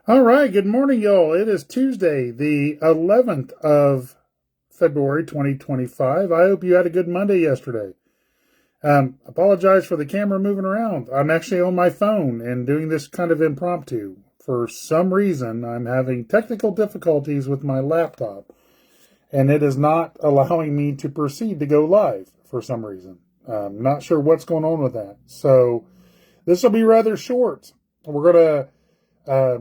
All right, good morning, y'all. It is Tuesday, the 11th of February, 2025. I hope you had a good Monday yesterday. Apologize for the camera moving around. I'm actually on my phone and doing this kind of impromptu. For some reason, I'm having technical difficulties with my laptop, and it is not allowing me to proceed to go live for some reason. Not sure what's going on with that. So this will be rather short. We're going to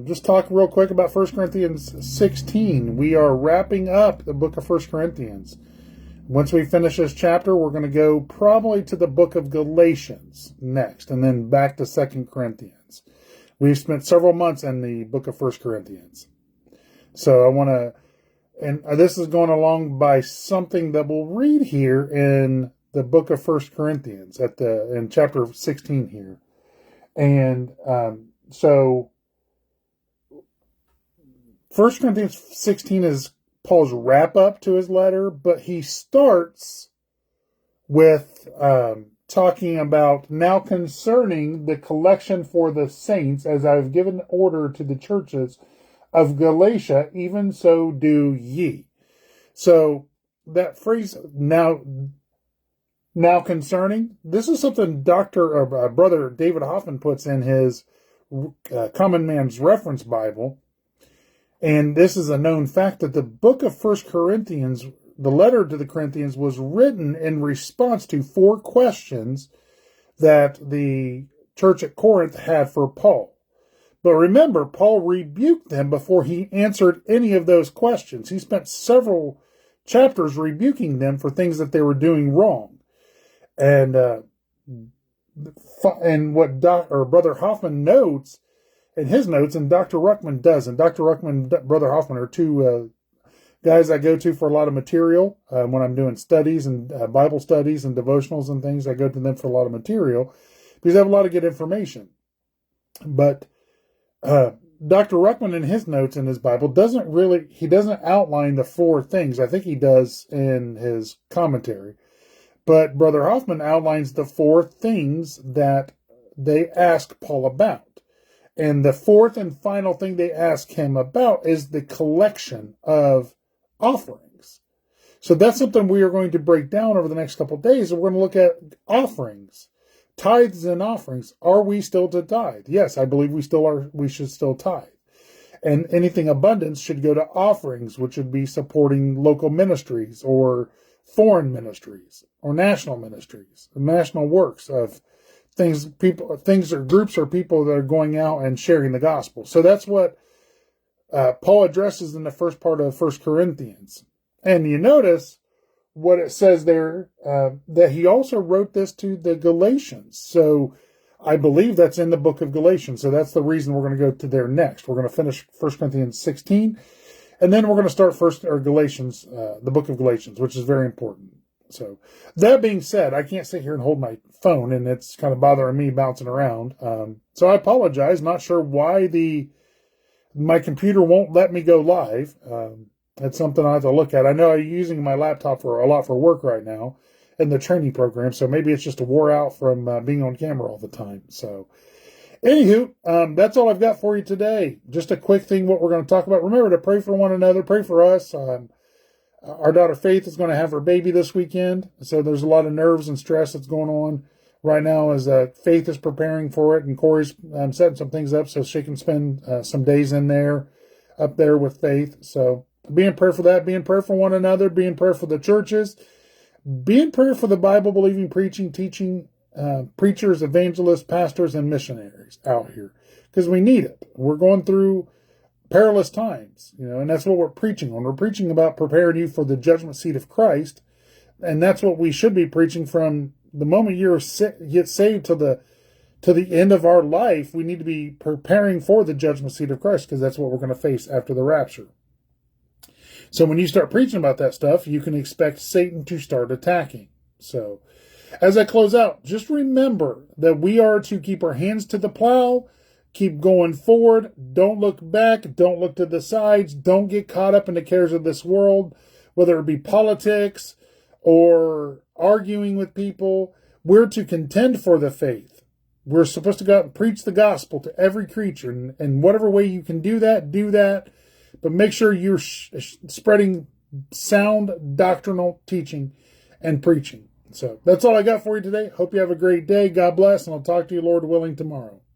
just talk real quick about 1 Corinthians 16. We are wrapping up the book of 1 Corinthians. Once we finish this chapter, we're going to go probably to the book of Galatians next, and then back to 2 Corinthians. We've spent several months in the book of 1 Corinthians. So I want to, and this is going along by something that we'll read here in the book of 1 Corinthians in chapter 16 here. And so 1 Corinthians 16 is Paul's wrap up to his letter, but he starts with talking about now concerning the collection for the saints, as I've given order to the churches of Galatia, even so do ye. So that phrase, now concerning, this is something Brother David Hoffman puts in his Common Man's Reference Bible. And this is a known fact that the book of 1 Corinthians, the letter to the Corinthians, was written in response to 4 questions that the church at Corinth had for Paul. But remember, Paul rebuked them before he answered any of those questions. He spent several chapters rebuking them for things that they were doing wrong. And what Brother Hoffman notes in his notes, and Dr. Ruckman does. And Dr. Ruckman and Brother Hoffman are two guys I go to for a lot of material. When I'm doing studies and Bible studies and devotionals and things, I go to them for a lot of material because they have a lot of good information. But Dr. Ruckman in his notes in his Bible doesn't outline the 4 things. I think he does in his commentary. But Brother Hoffman outlines the 4 things that they ask Paul about. And the 4th and final thing they ask him about is the collection of offerings. So that's something we are going to break down over the next couple of days. We're going to look at offerings, tithes and offerings. Are we still to tithe? Yes, I believe we still are. We should still tithe. And anything abundance should go to offerings, which would be supporting local ministries or foreign ministries or national ministries, national works of things or groups or people that are going out and sharing the gospel. So that's what Paul addresses in the first part of 1 Corinthians. And you notice what it says there, that he also wrote this to the Galatians. So I believe that's in the book of Galatians. So that's the reason we're going to go to there next. We're going to finish 1 Corinthians 16, and then we're going to start Galatians, the book of Galatians, which is very important. So that being said, I can't sit here and hold my phone, and it's kind of bothering me bouncing around. So I apologize. Not sure why my computer won't let me go live. That's something I have to look at. I know I'm using my laptop a lot for work right now in the training program, so maybe it's just a wore out from being on camera all the time. So anywho, that's all I've got for you today. Just a quick thing, what we're going to talk about. Remember to pray for one another. Pray for us. Our daughter Faith is going to have her baby this weekend, so there's a lot of nerves and stress that's going on right now as Faith is preparing for it, and Corey's setting some things up so she can spend some days up there with Faith. So be in prayer for that, be in prayer for one another, be in prayer for the churches, be in prayer for the Bible-believing, preaching, teaching preachers, evangelists, pastors, and missionaries out here, because we need it. We're going through perilous times, and that's what we're preaching on. We're preaching about preparing you for the judgment seat of Christ, and that's what we should be preaching from the moment you get saved to the end of our life. We need to be preparing for the judgment seat of Christ, because that's what we're going to face after the rapture. So when you start preaching about that stuff, you can expect Satan to start attacking. So as I close out, just remember that we are to keep our hands to the plow. Keep going forward. Don't look back. Don't look to the sides. Don't get caught up in the cares of this world, whether it be politics or arguing with people. We're to contend for the faith. We're supposed to go out and preach the gospel to every creature. And whatever way you can do that, do that. But make sure you're spreading sound doctrinal teaching and preaching. So that's all I got for you today. Hope you have a great day. God bless, and I'll talk to you, Lord willing, tomorrow.